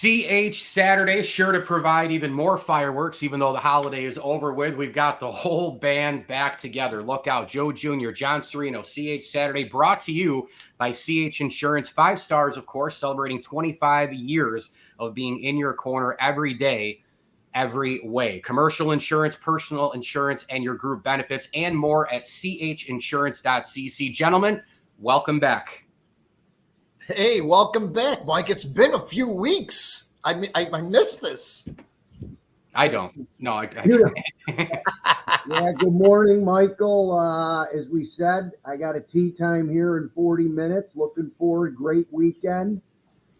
CH Saturday, sure to provide even more fireworks, even though the holiday is over with. We've got the whole band back together. Look out, Joe Jr., John Sereno, CH Saturday, brought to you by CH Insurance. 5 stars, of course, celebrating 25 years of being in your corner every day, every way. Commercial insurance, personal insurance, and your group benefits, and more at chinsurance.cc. Gentlemen, welcome back. Hey, welcome back, Mike. It's been a few weeks. I missed this. I don't. No, Yeah, good morning, Michael. As we said, I got a tea time here in 40 minutes. Looking forward. Great weekend.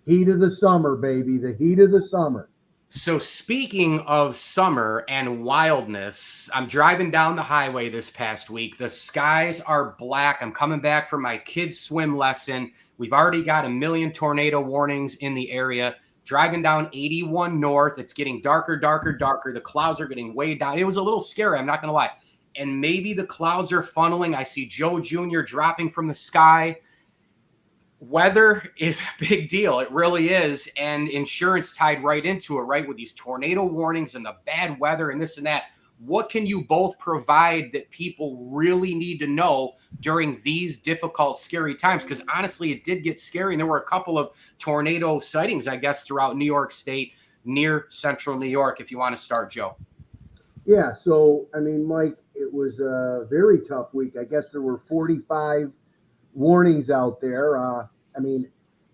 Heat of the summer, baby. The heat of the summer. So speaking of summer and wildness, I'm driving down the highway this past week. The skies are black. I'm coming back from my kids' swim lesson. We've already got a million tornado warnings in the area. Driving down 81 North, it's getting darker, darker, darker. The clouds are getting way down. It was a little scary, I'm not going to lie. And maybe the clouds are funneling. I see Joe Jr. dropping from the sky. Weather is a big deal. It really is. And insurance tied right into it, right? With these tornado warnings and the bad weather and this and that. What can you both provide that people really need to know during these difficult, scary times? Because honestly, it did get scary. And there were a couple of tornado sightings, I guess, throughout New York State, near central New York, if you want to start, Joe. Yeah. So, I mean, Mike, it was a very tough week. I guess there were 45 warnings out there. I mean,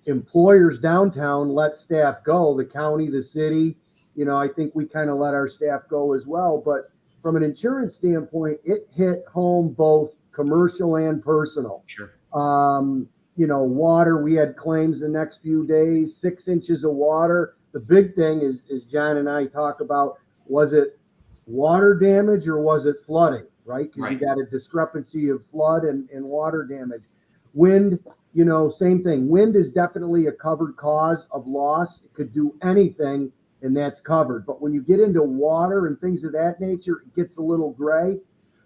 employers downtown let staff go, the county, the city. You know, I think we kind of let our staff go as well. But from an insurance standpoint, it hit home both commercial and personal. Sure. You know, water, we had claims the next few days, 6 inches of water. The big thing is John and I talk about, was it water damage or was it flooding, right? Because you got a discrepancy of flood and water damage. Wind, you know, same thing. Wind is definitely a covered cause of loss. It could do anything, and that's covered. But when you get into water and things of that nature, it gets a little gray.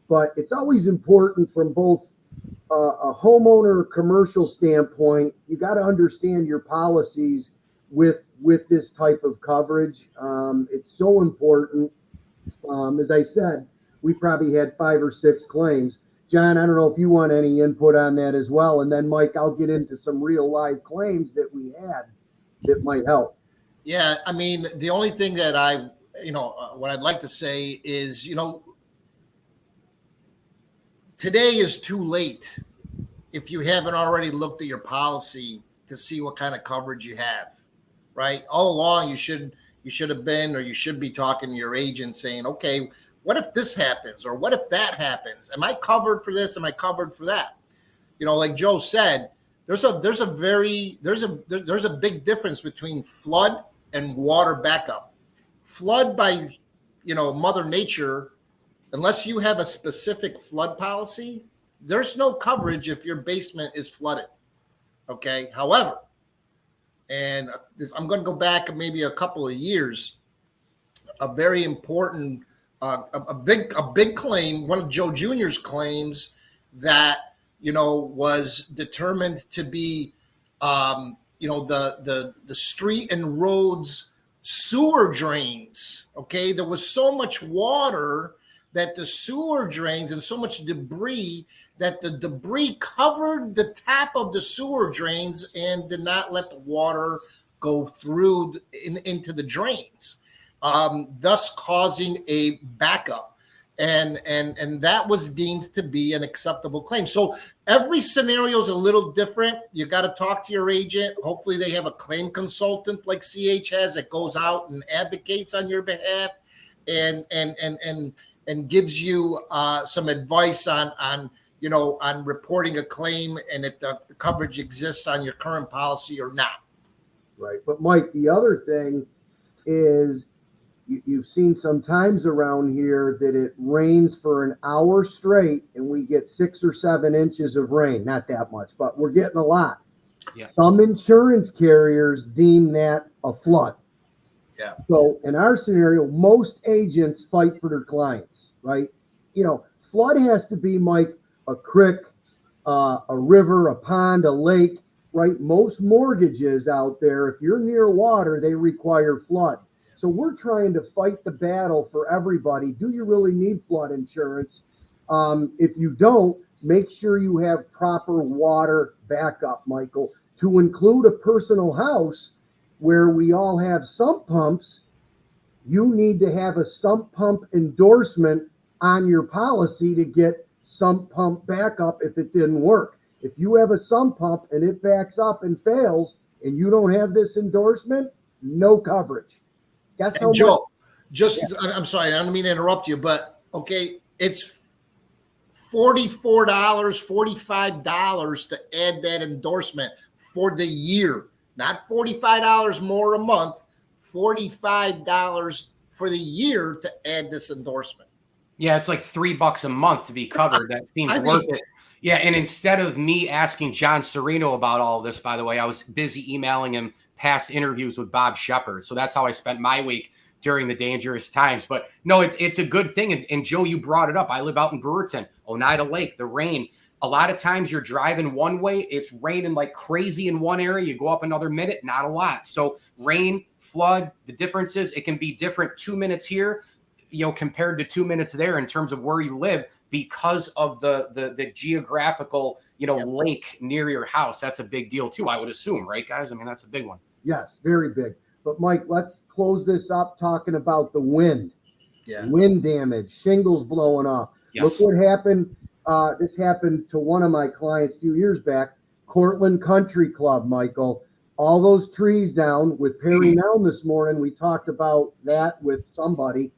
But it's always important from both a homeowner commercial standpoint. You got to understand your policies with this type of coverage. It's so important. As I said, we probably had 5 or 6 claims. John, I don't know if you want any input on that as well. And then, Mike, I'll get into some real live claims that we had that might help. Yeah, I mean, the only thing that what I'd like to say is, today is too late if you haven't already looked at your policy to see what kind of coverage you have, right? All along, you should have been, or you should be talking to your agent saying, okay, what if this happens? Or what if that happens? Am I covered for this? Am I covered for that? You know, like Joe said, there's a big difference between flood and water backup. Flood by, Mother Nature, unless you have a specific flood policy, there's no coverage if your basement is flooded. Okay. However, and I'm going to go back maybe a couple of years, a very important a big claim, one of Joe Jr.'s claims that, was determined to be, the street and roads sewer drains. Okay. There was so much water that the sewer drains and so much debris that the debris covered the tap of the sewer drains and did not let the water go through into the drains. Thus causing a backup. And that was deemed to be an acceptable claim. So every scenario is a little different. You got to talk to your agent. Hopefully they have a claim consultant like CH has that goes out and advocates on your behalf and gives you some advice on reporting a claim and if the coverage exists on your current policy or not. Right. But Mike, the other thing is, you've seen some times around here that it rains for an hour straight and we get 6 or 7 inches of rain. Not that much, but we're getting a lot. Yeah. Some insurance carriers deem that a flood. Yeah. So in our scenario, most agents fight for their clients, right? Flood has to be, Mike, a creek, a river, a pond, a lake. right? Most mortgages out there, if you're near water, they require flood. So we're trying to fight the battle for everybody. Do you really need flood insurance? If you don't, make sure you have proper water backup, Michael, to include a personal house where we all have sump pumps. You need to have a sump pump endorsement on your policy to get sump pump backup if it didn't work. If you have a sump pump and it backs up and fails and you don't have this endorsement, no coverage. Guess how Joe, much? I'm sorry, I don't mean to interrupt you, but okay, it's $44, $45 to add that endorsement for the year, not $45 more a month, $45 for the year to add this endorsement. Yeah, it's like $3 a month to be covered. That seems worth it. Yeah, and instead of me asking John Sereno about all of this, by the way, I was busy emailing him past interviews with Bob Shepard. So that's how I spent my week during the dangerous times. But no, it's a good thing. And Joe, you brought it up. I live out in Brewerton, Oneida Lake, the rain. A lot of times you're driving one way, it's raining like crazy in one area. You go up another minute, not a lot. So rain, flood, the difference is it can be different 2 minutes here, compared to 2 minutes there in terms of where you live because of the geographical, lake near your house. That's a big deal too, I would assume, right, guys? I mean, that's a big one. Yes, very big. But Mike, let's close this up talking about the wind. Yeah. Wind damage, shingles blowing off. Yes. Look what happened. This happened to one of my clients a few years back, Cortland Country Club, Michael. All those trees down with Perry Nelm this morning. We talked about that with somebody.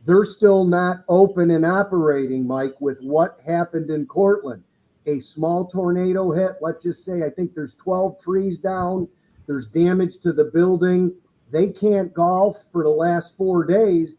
They're still not open and operating, Mike, with what happened in Cortland. A small tornado hit. Let's just say, I think there's 12 trees down. There's damage to the building. They can't golf for the last 4 days.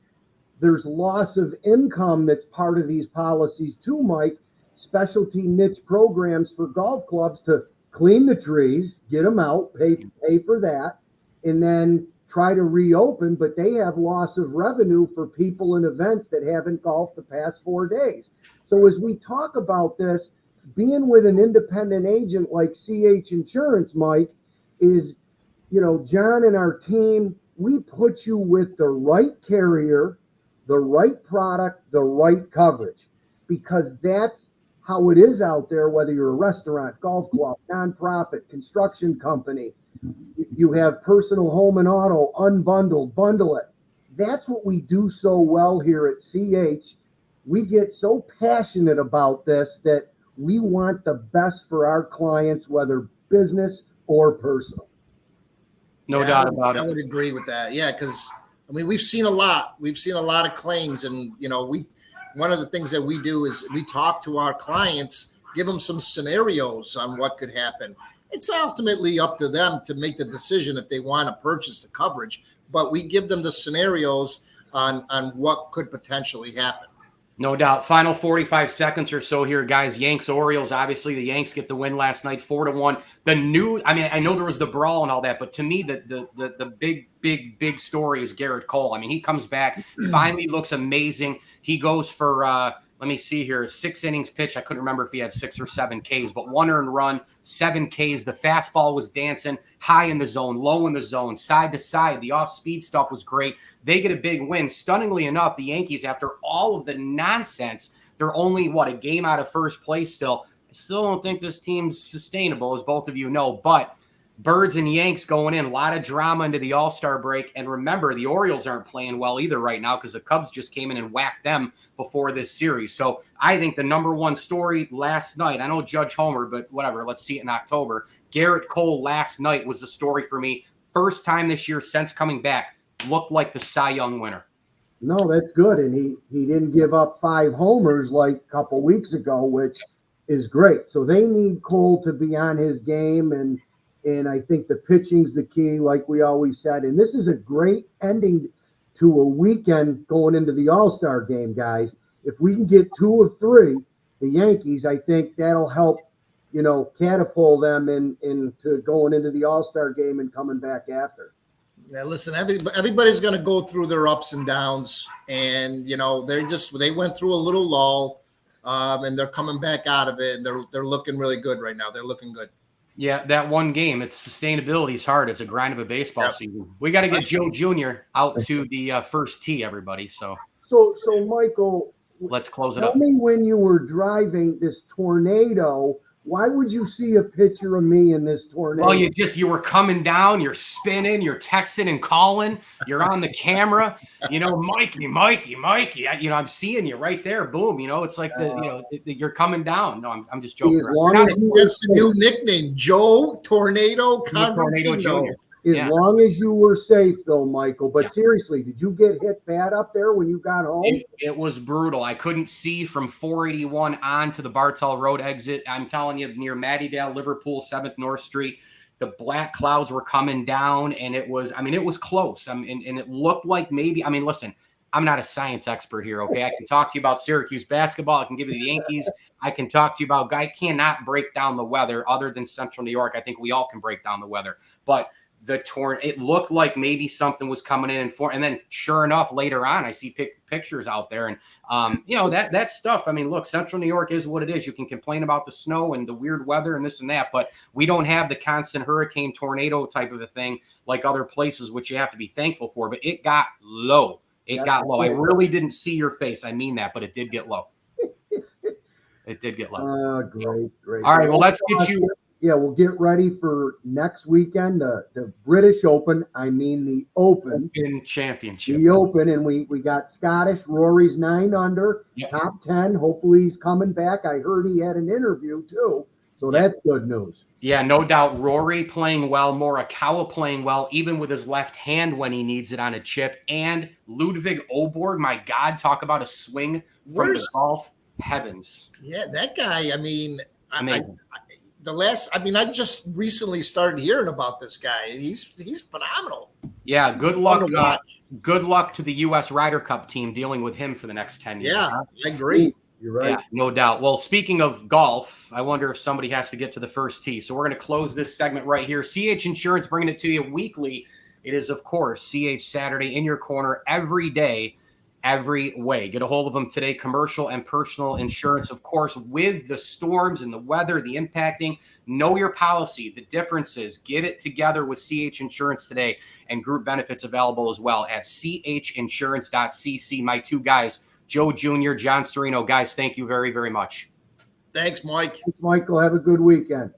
There's loss of income that's part of these policies too, Mike. Specialty niche programs for golf clubs to clean the trees, get them out, pay for that, and then try to reopen, but they have loss of revenue for people and events that haven't golfed the past 4 days. So as we talk about this, being with an independent agent like CH Insurance, Mike, is, John and our team, we put you with the right carrier, the right product, the right coverage, because that's how it is out there, whether you're a restaurant, golf club, nonprofit, construction company. You have personal home and auto, unbundled, bundle it. That's what we do so well here at CH. We get so passionate about this that we want the best for our clients, whether business or personal. No doubt about it. I would agree with that. Yeah, because we've seen a lot. We've seen a lot of claims, and one of the things that we do is we talk to our clients, give them some scenarios on what could happen. It's ultimately up to them to make the decision if they want to purchase the coverage, but we give them the scenarios on what could potentially happen. No doubt. Final 45 seconds or so here, guys. Yanks, Orioles. Obviously, the Yanks get the win last night, 4-1. I know there was the brawl and all that, but to me, the big story is Garrett Cole. I mean, he comes back, finally looks amazing. He goes for, let me see here, 6 innings pitch. I couldn't remember if he had 6 or 7 Ks, but 1 earned run, 7 Ks. The fastball was dancing, high in the zone, low in the zone, side to side. The off-speed stuff was great. They get a big win. Stunningly enough, the Yankees, after all of the nonsense, they're only, a game out of first place still. I still don't think this team's sustainable, as both of you know, but Birds and Yanks going in, a lot of drama into the All-Star break. And remember, the Orioles aren't playing well either right now because the Cubs just came in and whacked them before this series. So I think the number one story last night, I know Judge Homer, but whatever, let's see it in October. Garrett Cole last night was the story for me. First time this year since coming back, looked like the Cy Young winner. No, that's good. And he didn't give up 5 homers like a couple weeks ago, which is great. So they need Cole to be on his game, and I think the pitching's the key, like we always said. And this is a great ending to a weekend going into the All-Star game, guys. If we can get 2 of 3, the Yankees, I think that'll help, catapult them into going into the All-Star game and coming back after. Yeah, listen, everybody's going to go through their ups and downs, and they went through a little lull, and they're coming back out of it, and they're looking really good right now. They're looking good. Yeah, that one game. It's sustainability is hard. It's a grind of a baseball season. We got to get Joe Jr. out to the first tee, everybody. So Michael, let's close it tell up. me when you were driving this tornado, why would you see a picture of me in this tornado? Well, you were coming down, you're spinning, you're texting and calling, you're on the camera, Mikey. I'm seeing you right there. Boom. It's like you're coming down. No, I'm just joking. That's the new nickname, Joe Tornado Convertino. As long as you were safe, though, Michael. But seriously, did you get hit bad up there when you got home? It was brutal. I couldn't see from 481 on to the Bartell Road exit. I'm telling you, near Mattydale, Liverpool, 7th North Street, the black clouds were coming down, and it was close. And it looked like maybe, listen, I'm not a science expert here, okay? I can talk to you about Syracuse basketball. I can give you the Yankees. I can talk to you about, I cannot break down the weather other than Central New York. I think we all can break down the weather. But it looked like maybe something was coming in and then sure enough, later on, I see pictures out there, and that stuff. Look, Central New York is what it is. You can complain about the snow and the weird weather and this and that, but we don't have the constant hurricane tornado type of a thing like other places, which you have to be thankful for. But it got low. It got low. I really didn't see your face. I mean that, but it did get low. It did get low. Great. All right, well, let's get you. Yeah, we'll get ready for next weekend, the British Open. The Open Championship. The Open, and we got Scottish. Rory's 9 under, top 10. Hopefully he's coming back. I heard he had an interview too, so that's good news. Yeah, no doubt. Rory playing well, Morikawa playing well, even with his left hand when he needs it on a chip. And Ludwig Åberg, my God, talk about a swing from the golf heavens. Yeah, that guy, I just recently started hearing about this guy. He's phenomenal. Yeah, good luck. Good luck to the U.S. Ryder Cup team dealing with him for the next 10 years. Yeah, I agree. You're right. Yeah, no doubt. Well, speaking of golf, I wonder if somebody has to get to the first tee. So we're going to close this segment right here. CH Insurance bringing it to you weekly. It is, of course, CH Saturday in your corner every day, every way. Get a hold of them today. Commercial and personal insurance, of course, with the storms and the weather, the impacting. Know your policy, the differences. Get it together with CH Insurance today, and group benefits available as well at chinsurance.cc. My two guys, Joe Jr., John Sereno. Guys, thank you very, very much. Thanks, Mike. Thanks, Michael. Have a good weekend.